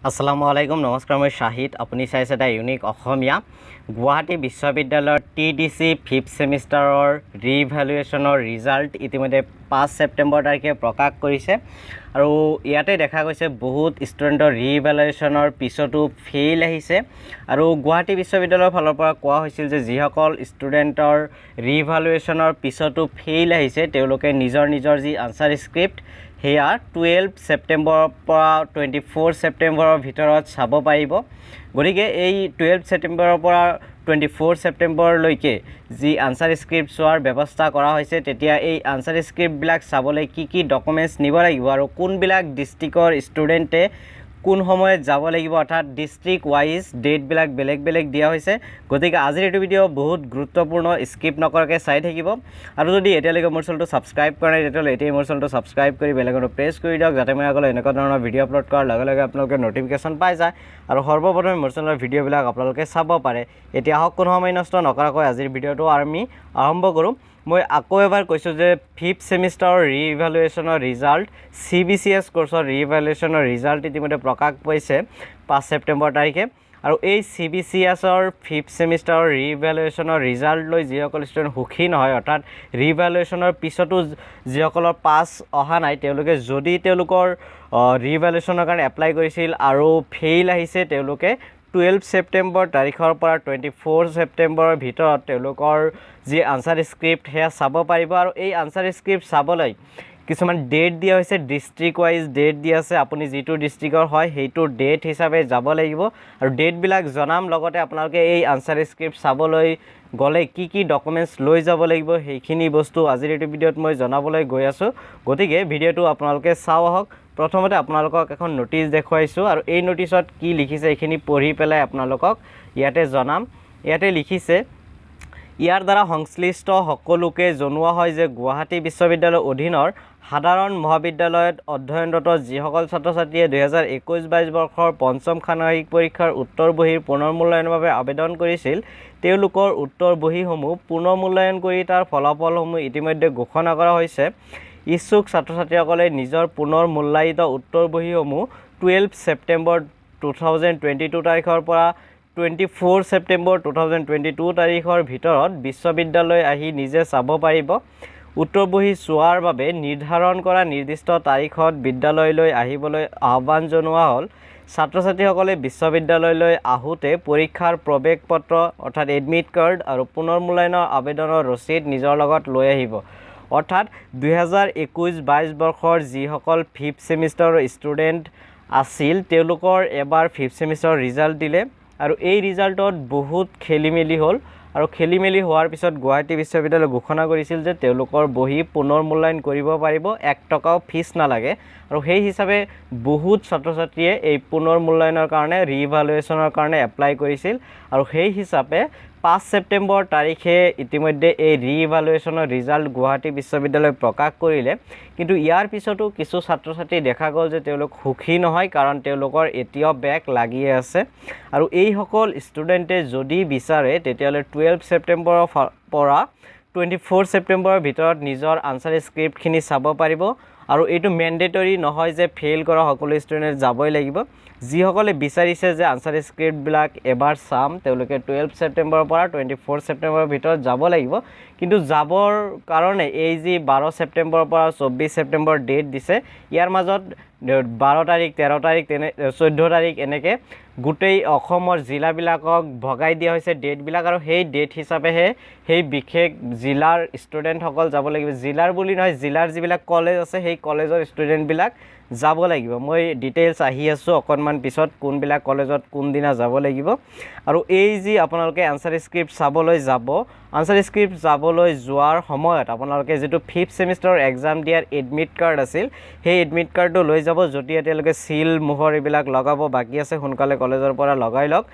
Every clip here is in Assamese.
আসসালামু আলাইকুম নমস্কাৰ মই শাহিদ আপুনি চাইছে দা ইউনিক অসমীয়া গুৱাহাটী বিশ্ববিদ্যালয়ৰ টিডিসি 5th সেমিষ্টাৰৰ ৰি-ইভালুৱেশ্যনৰ ৰিজাল্ট ইতিমধ্যে 5 ছেপ্টেম্বৰ তাৰিখে প্ৰকাশ কৰিছে আৰু ইয়াতে দেখা গৈছে বহুত ষ্টুডেণ্টৰ ৰি-ইভালুৱেশ্যনৰ পিছতো ফেইল আহিছে আৰু গুৱাহাটী বিশ্ববিদ্যালয়ৰ ফালৰ পৰা কোৱা হৈছিল যে যিসকল ষ্টুডেণ্টৰ ৰি-ইভালুৱেশ্যনৰ পিছতো ফেইল আহিছে তেওঁলোকে নিজৰ যি আনসাৰ স্ক্ৰিপ্ট হেয়া 12 ছেপ্টেম্বৰৰ পৰা 24 ছেপ্টেম্বৰৰ ভিতৰত চাব পাৰিব গতিকে এই 12 ছেপ্টেম্বৰৰ পৰা 24 ছেপ্টেম্বৰলৈকে যি আনসাৰ স্ক্ৰিপ্ট চোৱাৰ ব্যৱস্থা কৰা হৈছে তেতিয়া এই আনসাৰ স্ক্ৰিপ্টবিলাক চাবলৈ কি ডকুমেন্টছ নিব লাগিব আৰু কোনবিলাক ডিস্ট্ৰিক্টৰ ষ্টুডেণ্টে কোন সময়ত যাব লাগিব অৰ্থাৎ ডিস্ট্ৰিক্ট ওয়াইজ ডেটবিলাক বেলেগ দিয়া হৈছে গতিকে আজিৰ এই ভিডিও বহুত গুৰুত্বপূৰ্ণ স্কিপ নকৰাকৈ চাই থাকিব আৰু যদি এতিয়ালৈকে মোৰ চেনেলটো সাবস্ক্ৰাইব কৰা নাই তেতিয়াহ'লে এতিয়া মোৰ চেনেলটো সাবস্ক্ৰাইব কৰি বেল আইকনটো প্ৰেছ কৰি দিয়ক যাতে মই আগলৈ এনেকুৱা ধৰণৰ ভিডিও আপলোড কৰাৰ লগে আপোনালোকে নটিফিকেশ্যন পাই যায় আৰু সৰ্বপ্ৰথমে মোৰ চেনেলৰ ভিডিওবিলাক আপোনালোকে চাব পাৰে এতিয়া হক কোনো সময় নষ্ট নকৰাকৈ আজিৰ ভিডিওটো আমি আৰম্ভ কৰোঁ মই আকৌ এবাৰ কৈছোঁ যে 5th সেমিষ্টাৰৰ ৰি-ইভালুৱেশ্যনৰ ৰিজাল্ট CBCS কোৰ্ছৰ ৰি-ইভালুৱেশ্যনৰ ৰিজাল্ট ইতিমধ্যে প্ৰকাশ পাইছে 5 ছেপ্টেম্বৰ তাৰিখে আৰু এই CBCSৰ 5th সেমিষ্টাৰৰ ৰি-ইভালুৱেশ্যনৰ ৰিজাল্ট লৈ যিসকল ষ্টুডেণ্ট সুখী নহয় অৰ্থাৎ ৰি-ইভালুৱেশ্যনৰ পিছতো যিসকলৰ পাছ অহা নাই তেওঁলোকে যদি তেওঁলোকৰ ৰি-ইভালুৱেশ্যনৰ কাৰণে এপ্লাই কৰিছিল আৰু ফেইল আহিছে তেওঁলোকে 12 ছেপ্টেম্বৰ তাৰিখৰ পৰা 24 ছেপ্টেম্বৰৰ ভিতৰত তেওঁলোকৰ যি আনসাৰ স্ক্ৰিপ্ট হেয়া চাব পাৰিব আৰু এই আনসাৰ স্ক্ৰিপ্ট চাবলৈ কিছুমান ডেট দিয়া হৈছে ডিস্ট্ৰিক্ট ওয়াইজ ডেট দিয়া আছে আপুনি যিটো ডিস্ট্ৰিক্টৰ হয় সেইটো ডেট হিচাপে যাব লাগিব আৰু ডেটবিলাক জনাম লগতে আপোনালোকে এই আনসাৰ স্ক্ৰিপ্ট চাবলৈ গলে কি ডকুমেন্টছ লৈ যাব লাগিব সেইখিনি বস্তু আজিৰ এই ভিডিওত মই জনাবলৈ গৈ আছো গতিকে ভিডিওটো আপোনালোকে চাও আহক প্ৰথমতে আপোনালোকক এখন নোটিছ দেখুৱাইছো আৰু এই নোটিছত কি লিখিছে এইখিনি পঢ়ি পেলাই আপোনালোকক ইয়াতে জনাম ইয়াতে লিখিছে ইয়াৰ দ্বাৰা সংশ্লিষ্ট সকলোকে জনোৱা হয় যে গুৱাহাটী বিশ্ববিদ্যালয়ৰ অধীনৰ সাধাৰণ মহাবিদ্যালয়ত অধ্যয়নৰত যিসকল ছাত্ৰ-ছাত্ৰীয়ে 2021-22 বৰ্ষৰ পঞ্চম ষাণ্মাসিক পৰীক্ষাৰ উত্তৰ বহীৰ পুনৰ্মূল্যায়নৰ বাবে আবেদন কৰিছিল তেওঁলোকৰ উত্তৰ বহীসমূহ পুনৰ্মূল্যায়ন কৰি তাৰ ফলাফলসমূহ ইতিমধ্যে ঘোষণা কৰা হৈছে ইচ্ছুক ছাত্ৰ-ছাত্ৰীসকলে নিজৰ পুনৰ মূল্যায়িত উত্তৰ বহীসমূহ 12 ছেপ্টেম্বৰ 2022 তাৰিখৰ পৰা 24 ছেপ্টেম্বৰ 2022 তাৰিখৰ ভিতৰত বিশ্ববিদ্যালয় আহি নিজে চাব পাৰিব উত্তৰ বহী চোৱাৰ বাবে নিৰ্ধাৰণ কৰা নিৰ্দিষ্ট তাৰিখত বিদ্যালয়লৈ আহিবলৈ আহ্বান জনোৱা হ'ল ছাত্ৰ-ছাত্ৰীসকলে বিশ্ববিদ্যালয়লৈ আহোঁতে পৰীক্ষাৰ প্ৰৱেশ পত্ৰ অৰ্থাৎ এডমিট কাৰ্ড আৰু পুনৰ্মূল্যায়নৰ আবেদনৰ ৰচিদ নিজৰ লগত লৈ আহিব অৰ্থাৎ 2021-22 বৰ্ষৰ যিসকল 5th সেমিষ্টাৰৰ ষ্টুডেণ্ট আছিল তেওঁলোকৰ এবাৰ 5th সেমিষ্টাৰৰ ৰিজাল্ট দিলে আৰু এই ৰিজাল্টত বহুত খেলিমেলি হ'ল আৰু খেলিমেলি হোৱাৰ পিছত গুৱাহাটী বিশ্ববিদ্যালয় ঘোষণা কৰিছিল যে তেওঁলোকৰ বহি পুনৰ্মূল্যায়ন কৰিব পাৰিব 1 টকাও ফিজ নালাগে আৰু সেই হিচাপে বহুত ছাত্ৰ-ছাত্ৰীয়ে এই পুনৰ্মূল্যায়নৰ কাৰণে ৰি-ইভালুৱেশ্যনৰ কাৰণে এপ্লাই কৰিছিল আৰু সেই হিচাপে 5 ছেপ্টেম্বৰ তাৰিখে ইতিমধ্যে এই ৰি-ইভালুৱেশ্যনৰ ৰিজাল্ট গুৱাহাটী বিশ্ববিদ্যালয় প্ৰকাশ কৰিলে কিন্তু ইয়াৰ পিছতো কিছু ছাত্ৰ-ছাত্ৰী দেখা গ'ল যে তেওঁলোক সুখী নহয় কাৰণ তেওঁলোকৰ এতিয়াও বেক লাগি আছে আৰু এই সকল ষ্টুডেণ্টে যদি বিচাৰে তেতিয়ালে 12 ছেপ্টেম্বৰৰ পৰা 24 ছেপ্টেম্বৰৰ ভিতৰত নিজৰ আনসাৰ স্ক্ৰিপ্টখিনি চাব পাৰিব আৰু এইটো মেন্ডেটৰি নহয় যে ফেইল কৰা সকলো ষ্টুডেণ্ট যাবই লাগিব যিসকলে বিচাৰিছে যে আনসাৰ স্ক্ৰিপ্টবিলাক এবাৰ চাম তেওঁলোকে 12 ছেপ্টেম্বৰৰ পৰা 24 ছেপ্টেম্বৰৰ ভিতৰত যাব লাগিব কিন্তু যাবৰ কাৰণে এই যি 12 ছেপ্টেম্বৰৰ পৰা 24 ছেপ্টেম্বৰ ডেট দিছে ইয়াৰ মাজত 12 তাৰিখ 13 তাৰিখ 14 তাৰিখ এনেকৈ গোটেই অসমৰ জিলাবিলাকক ভগাই দিয়া হৈছে ডেটবিলাক আৰু সেই ডেট হিচাপেহে সেই বিশেষ জিলাৰ ষ্টুডেণ্টসকল যাব লাগিব জিলাৰ বুলি নহয় জিলাৰ যিবিলাক কলেজ আছে সেই কলেজৰ ষ্টুডেণ্টবিলাক যাব লাগিব মই ডিটেইলছ আহি আছো অকনমান পিছত কোনবিলাক কলেজত কোন দিনা যাব লাগিব আৰু এই যি আপোনালোকে আনসাৰ স্ক্ৰিপ্ট চাবলৈ যাব আনসাৰ স্ক্ৰিপ্ট যাবলৈ যোৱাৰ সময়ত আপোনালোকে যেটো 5th সেমিষ্টাৰৰ এক্সাম দিয়াৰ এডমিট কাৰ্ড আছিল সেই এডমিট কাৰ্ডটো লৈ যাব যদি এতিয়ালৈকে সিল মোহৰ এইবিলাক লগাব বাকি আছে সোনকালে কলেজৰ পৰা লগাই লওক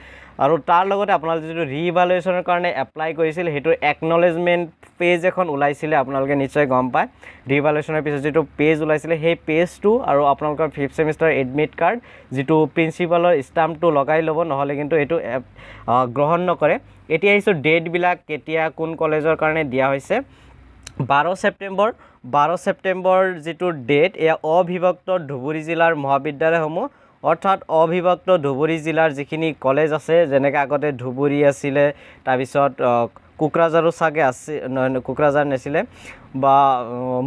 আৰু তাৰ লগতে আপোনালোকে যেটো ৰি-ইভালুৱেশ্যনৰ কাৰণে এপ্লাই কৰিছিল হেটো একনলেজমেন্ট পেজ এখন ওলাইছিল আপোনালোকে নিশ্চয় গম পায় ৰি-ইভালুৱেশ্যনৰ পিছত যেটো পেজ ওলাইছিল সেই পেজটো আৰু আপোনালোকৰ 5th সেমিষ্টাৰ এডমিট কাৰ্ড যেটো প্ৰিন্সিপালৰ ষ্টাম্পটো লগাই ল'ব নহলে কিন্তু এটো গ্ৰহণ নকৰে এতিয়া এইটো ডেটবিলাক কেতিয়া কোন কলেজৰ কাৰণে দিয়া হৈছে 12 ছেপ্টেম্বৰ যেটো ডেট এয়া অবিভক্ত ধুবুৰী জিলাৰ মহাবিদ্যালয়সমূহ অৰ্থাৎ অবিভক্ত ধুবুৰী জিলাৰ যিখিনি কলেজ আছে যেনেকৈ আগতে ধুবুৰী আছিলে তাৰপিছত কোকৰাঝাৰো চাগে আছে নহয় কোকৰাঝাৰ নাছিলে বা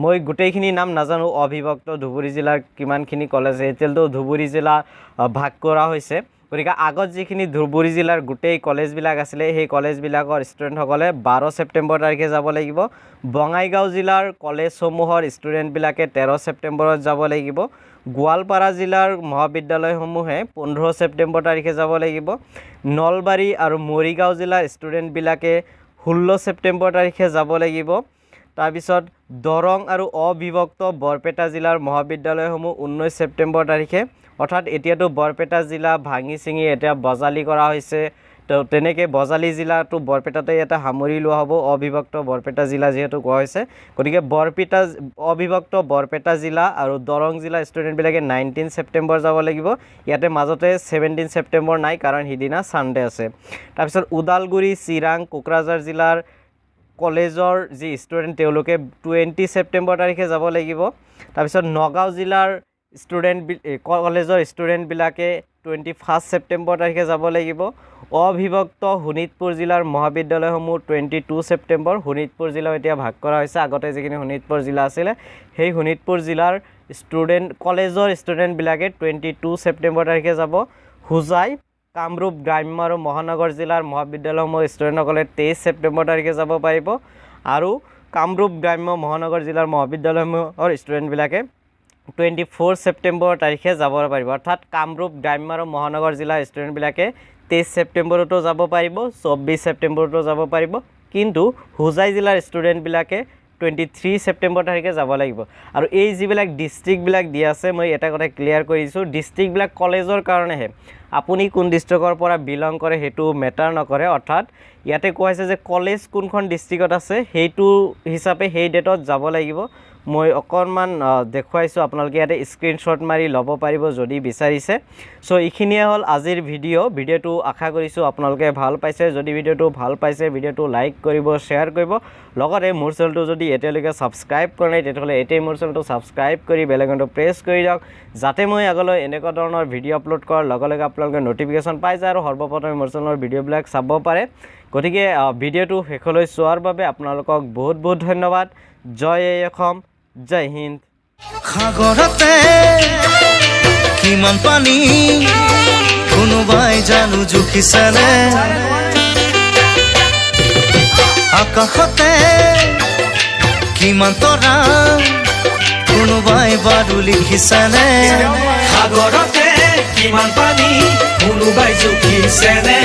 মই গোটেইখিনি নাম নাজানো অবিভক্ত ধুবুৰী জিলাৰ কিমানখিনি কলেজ আছে এতিয়াতো ধুবুৰী জিলা ভাগ কৰা হৈছে গতিকে আগত যিখিনি ধুবুৰী জিলাৰ গোটেই কলেজবিলাক আছিলে সেই কলেজবিলাকৰ ষ্টুডেণ্টসকলে 12 ছেপ্টেম্বৰ তাৰিখে যাব লাগিব বঙাইগাঁও জিলাৰ কলেজসমূহৰ ষ্টুডেণ্টবিলাকে 13 ছেপ্টেম্বৰত যাব লাগিব গোৱালপাৰা জিলাৰ মহাবিদ্যালয়সমূহে 15 ছেপ্টেম্বৰ তাৰিখে যাব লাগিব নলবাৰী আৰু মৰিগাঁও জিলাৰ ষ্টুডেণ্টবিলাকে 16 ছেপ্টেম্বৰ তাৰিখে যাব লাগিব তাৰপিছত দৰং আৰু অবিভক্ত বৰপেটা জিলাৰ মহাবিদ্যালয়সমূহ 19 ছেপ্টেম্বৰ তাৰিখে অৰ্থাৎ এতিয়াতো বৰপেটা জিলা ভাঙি চিঙি এতিয়া বজালি কৰা হৈছে তো তেনেকৈ বজালি জিলাটো বৰপেটাতে এটা সামৰি লোৱা হ'ব অবিভক্ত বৰপেটা জিলা যেহেতু কোৱা হৈছে গতিকে বৰপেটা অবিভক্ত বৰপেটা জিলা আৰু দৰং জিলা ষ্টুডেণ্টবিলাকে 19 ছেপ্টেম্বৰ যাব লাগিব ইয়াতে মাজতে 17 ছেপ্টেম্বৰ নাই কাৰণ সিদিনা ছানডে আছে তাৰপিছত ওদালগুৰি চিৰাং কোকৰাঝাৰ জিলাৰ কলেজৰ যি ষ্টুডেণ্ট তেওঁলোকে 20 ছেপ্টেম্বৰ তাৰিখে যাব লাগিব তাৰপিছত নগাঁও জিলাৰ ষ্টুডেণ্ট কলেজৰ ষ্টুডেণ্টবিলাকে 21 ছেপ্টেম্বৰ তাৰিখে যাব লাগিব অবিভক্ত শোণিতপুৰ জিলাৰ মহাবিদ্যালয়সমূহ 22 ছেপ্টেম্বৰ শোণিতপুৰ জিলাও এতিয়া ভাগ কৰা হৈছে আগতে যিখিনি শোণিতপুৰ জিলা আছিলে সেই শোণিতপুৰ জিলাৰ কলেজৰ ষ্টুডেণ্টবিলাকে 22 ছেপ্টেম্বৰ তাৰিখে যাব হোজাই কামৰূপ গ্ৰাম্য আৰু মহানগৰ জিলাৰ মহাবিদ্যালয়সমূহৰ ষ্টুডেণ্টসকলে 23 ছেপ্টেম্বৰ তাৰিখে যাব পাৰিব আৰু কামৰূপ গ্ৰাম্য মহানগৰ জিলাৰ মহাবিদ্যালয়সমূহৰ ষ্টুডেণ্টবিলাকে 24 ছেপ্টেম্বৰ তাৰিখে যাব পাৰিব অৰ্থাৎ কামৰূপ গ্ৰাম্য আৰু মহানগৰ জিলাৰ ষ্টুডেণ্টবিলাকে 23 ছেপ্টেম্বৰতো যাব পাৰিব 24 ছেপ্টেম্বৰতো যাব পাৰিব কিন্তু হোজাই জিলাৰ ষ্টুডেণ্টবিলাকে 23 ছেপ্টেম্বৰ তাৰিখে যাব লাগিব আৰু এই যিবিলাক ডিষ্ট্ৰিক্টবিলাক দিয়া আছে মই এটা কথা ক্লিয়াৰ কৰিছোঁ ডিষ্ট্ৰিক্টবিলাক কলেজৰ কাৰণেহে আপুনি কোন ডিষ্ট্ৰিক্টৰ পৰা বিলং কৰে সেইটো মেটাৰ নকৰে অৰ্থাৎ ইয়াতে কোৱা হৈছে যে কলেজ কোনখন ডিষ্ট্ৰিক্টত আছে সেইটো হিচাপে সেই ডেটত যাব লাগিব মই অকণমান দেখুৱাইছোঁ আপোনালোকে ইয়াতে স্ক্ৰীনশ্বট মাৰি ল'ব পাৰিব যদি বিচাৰিছে চ' এইখিনিয়ে হ'ল আজিৰ ভিডিঅ'টো আশা কৰিছোঁ আপোনালোকে ভাল পাইছে যদি ভিডিঅ'টো ভাল পাইছে ভিডিঅ'টো লাইক কৰিব শ্বেয়াৰ কৰিব লগতে মোৰ চেনেলটো যদি এতিয়ালৈকে ছাবস্ক্ৰাইব কৰা নাই তেতিয়াহ'লে এতিয়াই মোৰ চেনেলটো ছাবস্ক্ৰাইব কৰি বেল আইকনটো প্ৰেছ কৰি দিয়ক যাতে মই আগলৈ এনেকুৱা ধৰণৰ ভিডিঅ' আপলোড কৰাৰ লগে লগে আপোনালোকে ন'টিফিকেশ্যন পাই যায় আৰু সৰ্বপ্ৰথমে মোৰ চেনেলৰ ভিডিঅ'বিলাক চাব পাৰে গতিকে ভিডিঅ'টো শেষলৈ চোৱাৰ বাবে আপোনালোকক বহুত বহুত ধন্যবাদ জয় অসম জয় হিন্দ সাগৰতে কিমান পানী কোনোবাই জানো জুখিছেনে আকাশতে কিমান তৰা কোনোবাই বাৰু লিখিছেনে সাগৰতে কিমান পানী কোনোবাই জুখিছেনে